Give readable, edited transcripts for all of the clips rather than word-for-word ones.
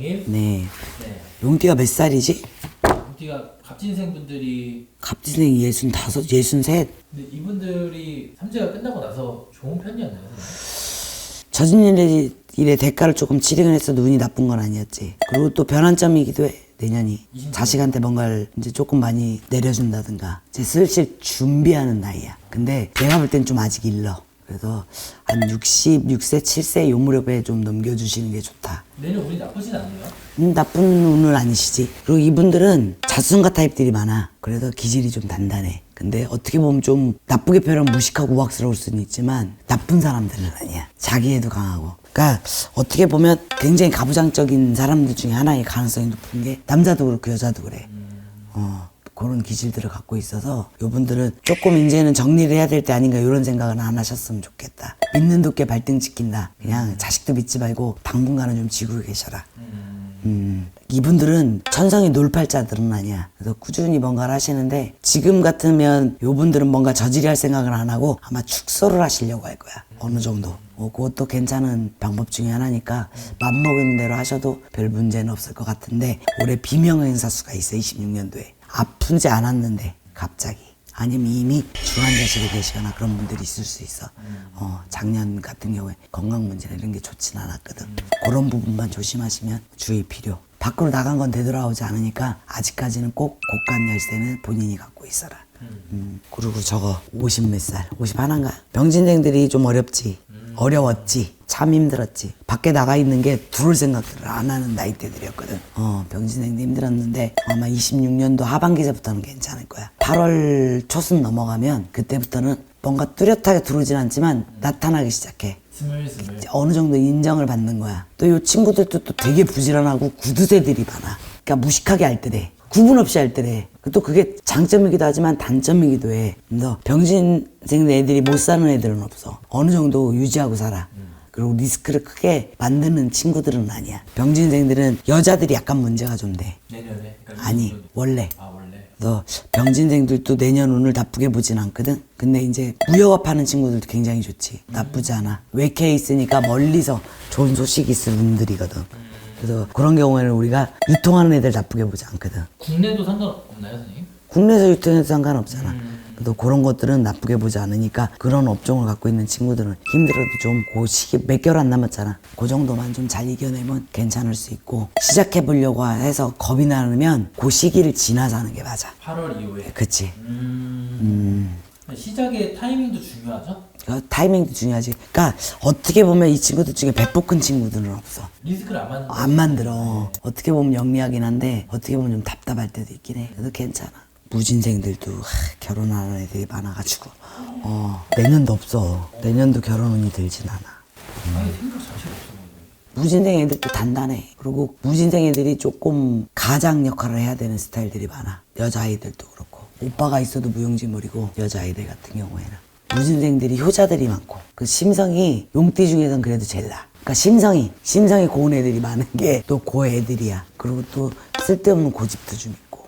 선생님. 네. 네. 용띠가 몇 살이지? 용띠가 갑진생 분들이 갑진생 65, 63. 근데 이분들이 삼재가 끝나고 나서 좋은 편이었나요, 선생님? 젖은 일의 대가를 조금 치르긴 했어도 운이 나쁜 건 아니었지. 그리고 또 변환점이기도 해. 내년이 자식한테 뭔가를 이제 조금 많이 내려준다든가 이제 슬슬 준비하는 나이야. 근데 내가 볼 땐 좀 아직 일러. 그래서 한 66세, 7세 요 무렵에 좀 넘겨주시는 게 좋다. 내년 운이 나쁘진 않네요. 나쁜 운은 아니시지. 그리고 이분들은 자수성가 타입들이 많아. 그래서 기질이 좀 단단해. 근데 어떻게 보면 좀 나쁘게 표현하면 무식하고 우악스러울 수는 있지만 나쁜 사람들은 아니야. 자기애도 강하고. 그러니까 어떻게 보면 굉장히 가부장적인 사람들 중에 하나의 가능성이 높은 게 남자도 그렇고 여자도 그래. 그런 기질들을 갖고 있어서 요분들은 조금 이제는 정리를 해야 될 때 아닌가 이런 생각은 안 하셨으면 좋겠다. 믿는 도끼 발등 지킨다. 그냥 자식도 믿지 말고 당분간은 좀 지고 계셔라. 이분들은 천성이 놀팔자들은 아니야. 그래서 꾸준히 뭔가를 하시는데 지금 같으면 요분들은 뭔가 저질이 할 생각을 안 하고 아마 축소를 하시려고 할 거야. 어느 정도. 그것도 괜찮은 방법 중에 하나니까 맘먹은 대로 하셔도 별 문제는 없을 것 같은데 올해 비명행사수가 있어. 26년도에 아프지 않았는데 갑자기 아니면 이미 중환자실에 계시거나 그런 분들이 있을 수 있어. 작년 같은 경우에 건강 문제나 이런 게 좋진 않았거든. 그런 부분만 조심하시면 주의 필요. 밖으로 나간 건 되돌아오지 않으니까 아직까지는 꼭 고간 열쇠는 본인이 갖고 있어라. 그리고 저거 50 몇 살, 50 하나인가? 병진생들이 좀 어려웠지. 참 힘들었지. 밖에 나가 있는 게 들어올 생각들을 안 하는 나이대들이었거든. 병진생도 힘들었는데 아마 26년도 하반기서부터는 괜찮을 거야. 8월 초순 넘어가면 그때부터는 뭔가 뚜렷하게 들어오진 않지만 나타나기 시작해. 스물스물. 어느 정도 인정을 받는 거야. 또 이 친구들도 또 되게 부지런하고 구두쇠들이 많아. 그러니까 무식하게 할 때래. 구분 없이 할 때래. 또 그게 장점이기도 하지만 단점이기도 해. 그래서 병신생 애들이 못 사는 애들은 없어. 어느 정도 유지하고 살아. 그리고 리스크를 크게 만드는 친구들은 아니야. 병진생들은 여자들이 약간 문제가 좀 돼. 내년에? 그러니까 아니, 원래. 아, 원래. 너 병진생들도 내년 운을 나쁘게 보진 않거든. 근데 이제 무역업하는 친구들도 굉장히 좋지. 나쁘지 않아. 외케에 있으니까 멀리서 좋은 소식이 있을 운들이거든. 그래서 그런 경우에는 우리가 유통하는 애들 나쁘게 보지 않거든. 국내도 상관없나요, 선생님? 국내에서 유통해도 상관없잖아. 그래도 그런 것들은 나쁘게 보지 않으니까 그런 업종을 갖고 있는 친구들은 힘들어도 좀 그 시기 몇 개월 안 남았잖아. 그 정도만 좀 잘 이겨내면 괜찮을 수 있고 시작해보려고 해서 겁이 나면 그 시기를 지나서 하는 게 맞아. 8월 이후에. 그치. 시작의 타이밍도 중요하죠? 타이밍도 중요하지. 그러니까 어떻게 보면 이 친구들 중에 배꼽 큰 친구들은 없어. 리스크를 안 만든다. 안 만들어. 어떻게 보면 영리하긴 한데 어떻게 보면 좀 답답할 때도 있긴 해. 그래도 괜찮아. 무진생들도 결혼하는 애들이 많아가지고 내년도 없어. 내년도 결혼운이 들진 않아. 아니, 생각 자체가 없어. 무진생 애들도 단단해. 그리고 무진생 애들이 조금 가장 역할을 해야 되는 스타일들이 많아. 여자아이들도 그렇고. 오빠가 있어도 무용지물이고 여자아이들 같은 경우에는. 무진생들이 효자들이 많고 그 심성이 용띠 중에선 그래도 제일 나아. 그러니까 심성이 고운 애들이 많은 게 또 고 애들이야. 그리고 또 쓸데없는 고집도 좀 있고.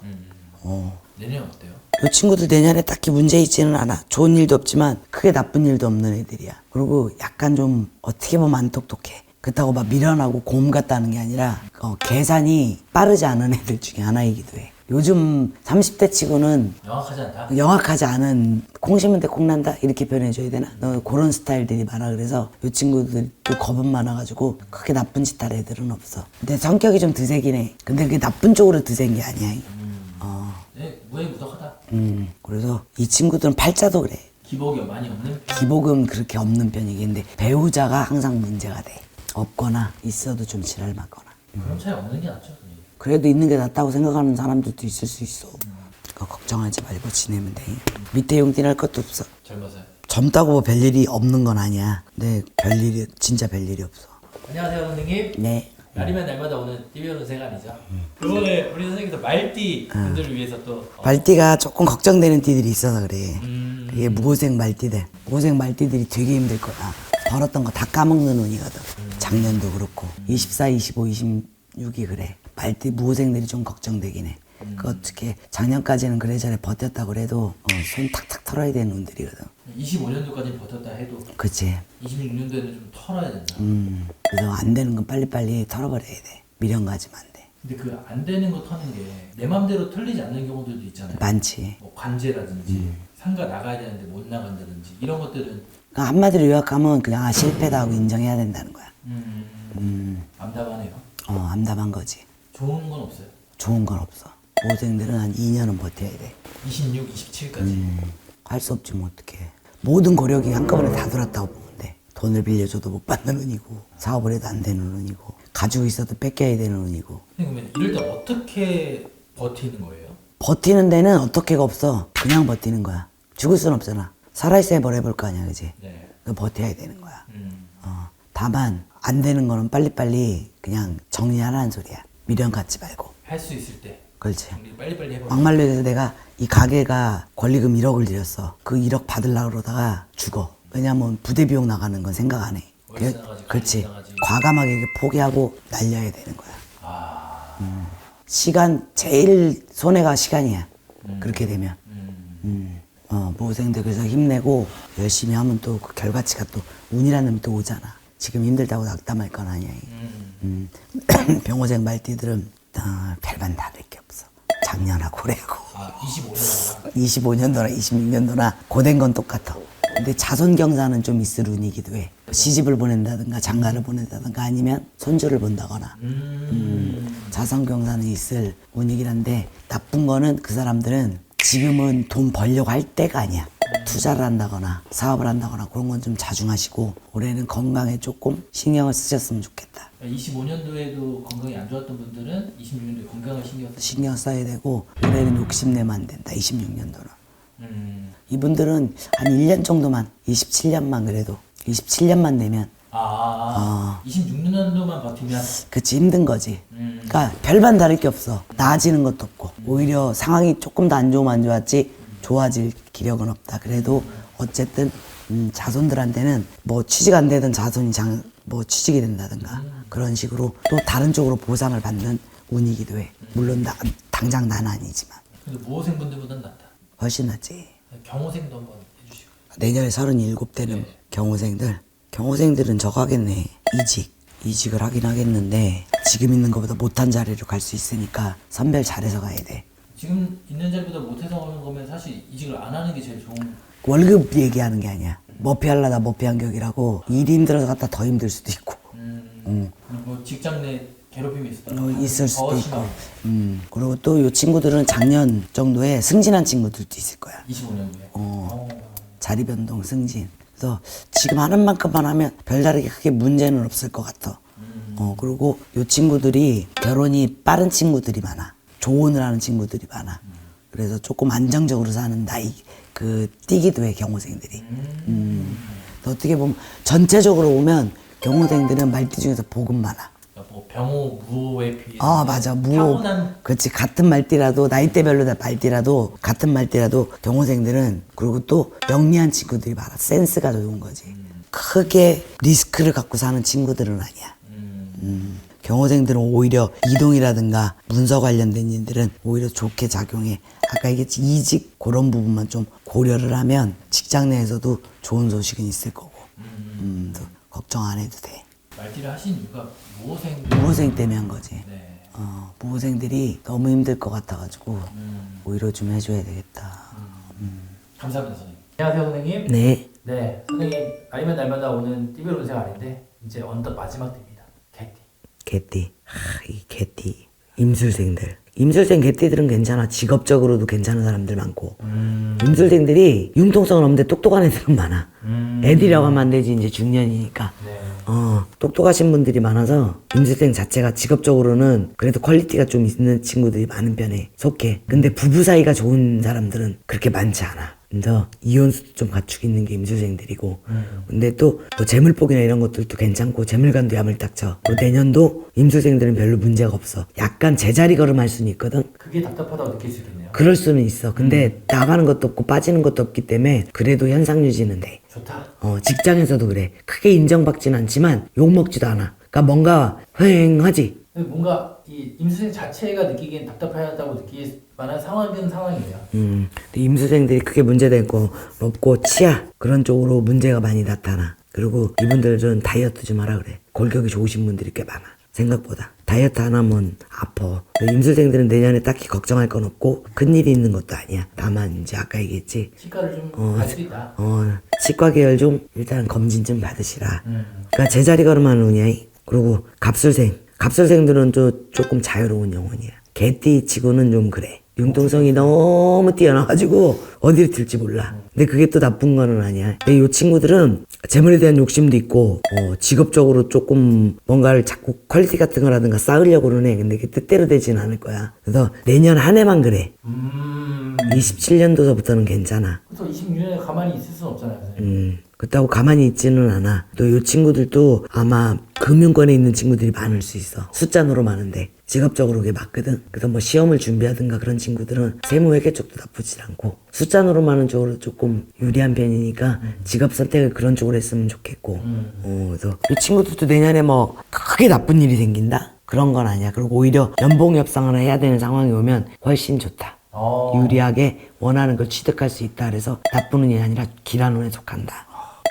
내년 어때요? 이 친구들 내년에 딱히 문제 있지는 않아. 좋은 일도 없지만 크게 나쁜 일도 없는 애들이야. 그리고 약간 좀 어떻게 보면 안 똑똑해. 그렇다고 막 미련하고 곰 같다는 게 아니라 계산이 빠르지 않은 애들 중에 하나이기도 해. 요즘 30대 치고는 명확하지 않다? 영악하지 않은 콩 심은 데 콩 난다 이렇게 표현해줘야 되나? 그런 스타일들이 많아. 그래서 이 친구들도 겁은 많아가지고 크게 나쁜 짓 할 애들은 없어. 근데 성격이 좀 드세긴 해. 근데 그게 나쁜 쪽으로 드센 게 아니야. 네, 무해무덕하다. 그래서 이 친구들은 팔자도 그래. 기복이 많이 없는? 기복은 그렇게 없는 편이겠는데 배우자가 항상 문제가 돼. 없거나 있어도 좀 지랄 맞거나. 그런 차이 없는 게 낫죠, 선생님. 그래도 있는 게 낫다고 생각하는 사람들도 있을 수 있어. 걱정하지 말고 지내면 돼. 밑에 용띠 할 것도 없어. 젊어서요. 젊다고 뭐 별일이 없는 건 아니야. 근데 진짜 별일이 없어. 안녕하세요, 선생님. 네. 날이면 날마다 오는 띠별운 세간이죠. 이번에 우리 선생님께서 말띠 분들을 위해서 또 말띠가 조금 걱정되는 띠들이 있어서 그래. 그게 무고생 말띠들. 무고생 말띠들이 되게 힘들 거야. 벌었던 거 다 까먹는 운이거든. 작년도 그렇고 24, 25, 26이 그래. 말띠 무고생들이 좀 걱정되긴 해. 그 어떻게 작년까지는 그래저래 버텼다고 그래도 손 탁탁 털어야 되는 운들이거든. 25년도까지 버텼다 해도 그치. 26년도에는 좀 털어야 된다. 그래서 안 되는 건 빨리빨리 털어버려야 돼. 미련가지면 안 돼. 근데 그 안 되는 거 터는 게 내 맘대로 털리지 않는 경우들도 있잖아요. 많지. 뭐 관제라든지 상가 나가야 되는데 못 나간다든지 이런 것들은 그러니까 한마디로 요약하면 그냥 실패다 하고 인정해야 된다는 거야. 암담하네요. 암담한 거지. 좋은 건 없어요. 좋은 건 없어. 보호생들은 한 2년은 버텨야 돼. 26, 27까지. 할 수 없지 뭐 어떡해. 모든 고력이 한꺼번에 다 돌았다고 보면 돼. 돈을 빌려줘도 못 받는 운이고 사업을 해도 안 되는 운이고 가지고 있어도 뺏겨야 되는 운이고. 그러면 이럴 때 어떻게 버티는 거예요? 버티는 데는 어떻게가 없어. 그냥 버티는 거야. 죽을 순 없잖아. 살아있어야 뭘 해볼 거 아니야, 그지? 네. 너 버텨야 되는 거야. 다만 안 되는 거는 빨리빨리 그냥 정리하라는 소리야. 미련 갖지 말고. 할 수 있을 때 그렇지. 정리 빨리빨리 해버려. 막말로 해서 내가 이 가게가 권리금 1억을 들였어. 그 1억 받으려고 그러다가 죽어. 왜냐면 부대 비용 나가는 건 생각 안 해. 월세 나가지, 그렇지. 가격 나가지. 과감하게 포기하고 날려야 되는 거야. 아, 시간, 제일 손해가 시간이야. 그렇게 되면. 음. 보호생들 그래서 힘내고 열심히 하면 또 그 결과치가 또 운이라는 놈이 또 오잖아. 지금 힘들다고 낙담할 건 아니야. 병호생 말띠들은 별반 다를 게 없어. 작년하고 올해하고. 아, 25년. 25년도나 26년도나 고된 건 똑같아. 근데 자손경사는 좀 있을 운이기도 해. 시집을 보낸다든가 장가를 보낸다든가 아니면 손주를 본다거나. 자손경사는 있을 운이긴 한데 나쁜 거는 그 사람들은 지금은 돈 벌려고 할 때가 아니야. 투자를 한다거나 사업을 한다거나 그런 건 좀 자중하시고 올해는 건강에 조금 신경을 쓰셨으면 좋겠다. 25년도에도 건강이 안 좋았던 분들은 26년도에 건강을 신경 써야 되고 올해는 욕심내면 안 된다. 26년도는. 음. 이분들은 한 1년 정도만 27년만 그래도 27년만 내면 26년도만 버티면 그치 힘든 거지. 그러니까 별반 다를 게 없어. 나아지는 것도 없고 오히려 상황이 조금 더 안 좋으면 안 좋았지 좋아질 기력은 없다. 그래도 어쨌든 자손들한테는 뭐 취직 안 되던 자손이 뭐 취직이 된다든가 그런 식으로 또 다른 쪽으로 보상을 받는 운이기도 해. 물론 당장 난 아니지만 근데 모호생분들보다는 낫다. 훨씬 낫지. 경호생도 한번 해주시고. 내년에 37되는 경호생들은 저거 하겠네. 이직을 하긴 하겠는데 지금 있는 것보다 못한 자리로 갈 수 있으니까 선별 잘해서 가야 돼. 지금 있는 자리보다 못해서 오는 거면 사실 이직을 안 하는 게 제일 좋은. 월급 얘기하는 게 아니야. 머피 하려다 머피 한격이라고 일이 힘들어서 갔다 더 힘들 수도 있고 뭐 직장 내 괴롭힘이 있을 수도 있고 그리고 또 요 친구들은 작년 정도에 승진한 친구들도 있을 거야. 25년도에. 자리 변동 승진. 그래서 지금 하는 만큼만 하면 별다르게 크게 문제는 없을 것 같아. 그리고 요 친구들이 결혼이 빠른 친구들이 많아. 조언을 하는 친구들이 많아. 그래서 조금 안정적으로 사는 나이 뛰기도 해 경호생들이. 어떻게 보면 전체적으로 보면 경호생들은 말띠 중에서 복은 많아. 뭐 병호 무호에 비해서. 맞아. 무호. 그렇지. 같은 말띠라도 나이대별로 다 말띠라도 같은 말띠라도 경호생들은 그리고 또 영리한 친구들이 많아. 센스가 좋은 거지. 크게 리스크를 갖고 사는 친구들은 아니야. 경호생들은 오히려 이동이라든가 문서 관련된 일들은 오히려 좋게 작용해. 아까 얘기했지 이직 그런 부분만 좀 고려를 하면 직장 내에서도 좋은 소식은 있을 거고 걱정 안 해도 돼. 말띠를 하신 이유가 모호생 때문에 한 거지. 네. 모호생들이 너무 힘들 것 같아가지고 오히려 좀 해줘야 되겠다. 감사합니다 선생님. 안녕하세요 선생님. 네. 네 선생님 아니면 날마다 오는 띠별 운세가 아닌데 이제 언덕 마지막 때입니다. 개띠. 이 개띠 임술생 개띠들은 괜찮아. 직업적으로도 괜찮은 사람들 많고 임술생들이 융통성은 없는데 똑똑한 애들은 많아. 애들이라고 하면 안 되지. 이제 중년이니까. 네. 똑똑하신 분들이 많아서 임술생 자체가 직업적으로는 그래도 퀄리티가 좀 있는 친구들이 많은 편에 속해. 근데 부부 사이가 좋은 사람들은 그렇게 많지 않아. 그래서 이혼수도 좀 갖추고 있는 게 임술생들이고 근데 또 뭐 재물복이나 이런 것들도 괜찮고 재물관도 야물딱쳐. 또 내년도 임술생들은 별로 문제가 없어. 약간 제자리 걸음할 수는 있거든. 그게 답답하다고 느낄 수 있겠네요. 그럴 수는 있어. 근데 나가는 것도 없고 빠지는 것도 없기 때문에 그래도 현상 유지는 돼. 좋다. 직장에서도 그래. 크게 인정받진 않지만 욕먹지도 않아. 그러니까 뭔가 휑하지. 뭔가 이 임수생 자체가 느끼기엔 답답하다고 느낄 만한 상황이에요. 근데 임수생들이 크게 문제될 거 없고 치아 그런 쪽으로 문제가 많이 나타나. 그리고 이분들은 다이어트 좀 하라 그래. 골격이 좋으신 분들이 꽤 많아. 생각보다. 다이어트 안 하면 아파. 임술생들은 내년에 딱히 걱정할 건 없고 큰일이 있는 것도 아니야. 다만 이제 아까 얘기했지. 치과를 좀 갈 수 있다. 치과 계열 좀 일단 검진 좀 받으시라. 그러니까 제자리 걸음하는 운이야. 그리고 갑술생들은 또 조금 자유로운 영혼이야. 개띠 치고는 좀 그래. 융통성이 너무 뛰어나가지고 어디를 튈지 몰라. 근데 그게 또 나쁜 거는 아니야. 근데 이 친구들은 재물에 대한 욕심도 있고 직업적으로 조금 뭔가를 자꾸 퀄리티 같은 거라든가 쌓으려고는 해. 근데 그게 뜻대로 되진 않을 거야. 그래서 내년 한 해만 그래. 27년도서부터는 괜찮아. 그래서 26년에 가만히 있을 수는 없잖아요, 선생님. 그렇다고 가만히 있지는 않아. 또 이 친구들도 아마 금융권에 있는 친구들이 많을 수 있어. 숫자 노로 많은데 직업적으로 그게 맞거든. 그래서 뭐 시험을 준비하든가 그런 친구들은 세무회계 쪽도 나쁘지 않고 숫자 노로 많은 쪽으로 조금 유리한 편이니까 직업 선택을 그런 쪽으로 했으면 좋겠고. 그래서 이 친구들도 내년에 뭐 크게 나쁜 일이 생긴다? 그런 건 아니야. 그리고 오히려 연봉 협상을 해야 되는 상황이 오면 훨씬 좋다. 유리하게 원하는 걸 취득할 수 있다. 그래서 나쁜 운이 아니라 길한 운에 속한다.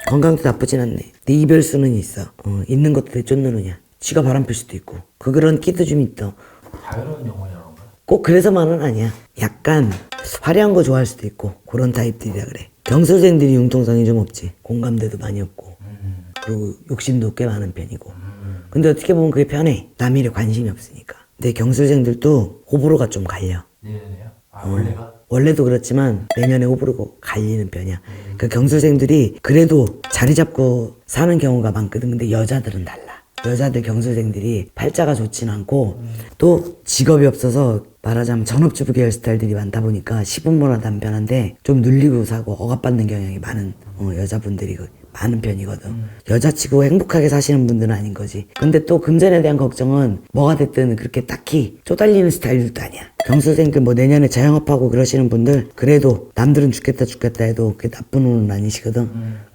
건강도 나쁘진 않네. 근데 이별수는 있어. 있는 것도 내쫓는 운이야. 쥐가 바람 필 수도 있고. 그런 끼도 좀 있다. 자유로운 영혼이라는 거야. 꼭 그래서만은 아니야. 약간 화려한 거 좋아할 수도 있고 그런 타입들이라 그래. 경술생들이 융통성이 좀 없지. 공감대도 많이 없고 그리고 욕심도 꽤 많은 편이고. 근데 어떻게 보면 그게 편해. 남 일에 관심이 없으니까. 근데 경술생들도 호불호가 좀 갈려. 내년에요? 원래가? 원래도 그렇지만 내년에 호불호가 갈리는 편이야. 그 경술생들이 그래도 자리 잡고 사는 경우가 많거든. 근데 여자들은 달라. 여자들 경술생들이 팔자가 좋진 않고 또 직업이 없어서 말하자면 전업주부 계열 스타일들이 많다 보니까 시분모나 단편한데 좀 눌리고 사고 억압받는 경향이 많은 여자분들이 많은 편이거든. 여자치고 행복하게 사시는 분들은 아닌 거지. 근데 또 금전에 대한 걱정은 뭐가 됐든 그렇게 딱히 쪼달리는 스타일들도 아니야. 경수생들 뭐 내년에 자영업하고 그러시는 분들 그래도 남들은 죽겠다 해도 그게 나쁜 운은 아니시거든.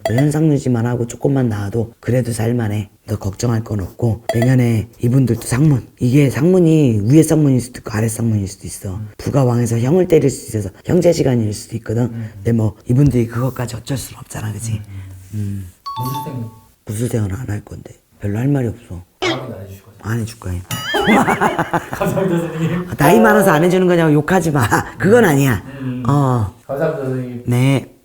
현상 유지만 하고 조금만 나아도 그래도 살만해. 너 걱정할 건 없고 내년에 이분들도 상문. 이게 상문이 위에 상문일 수도 있고 아래 상문일 수도 있어. 부가 왕에서 형을 때릴 수 있어서 형제지간일 수도 있거든. 근데 뭐 이분들이 그것까지 어쩔 수는 없잖아, 그치? 무술생 무술생은 안 할 건데 별로 할 말이 없어. 마음에 안 해주실 거죠? 안 해줄 거야. 감사합니다, 선생님. 나이 많아서 안 해주는 거냐고 욕하지 마. 그건 아니야. 감사합니다, 선생님. 네.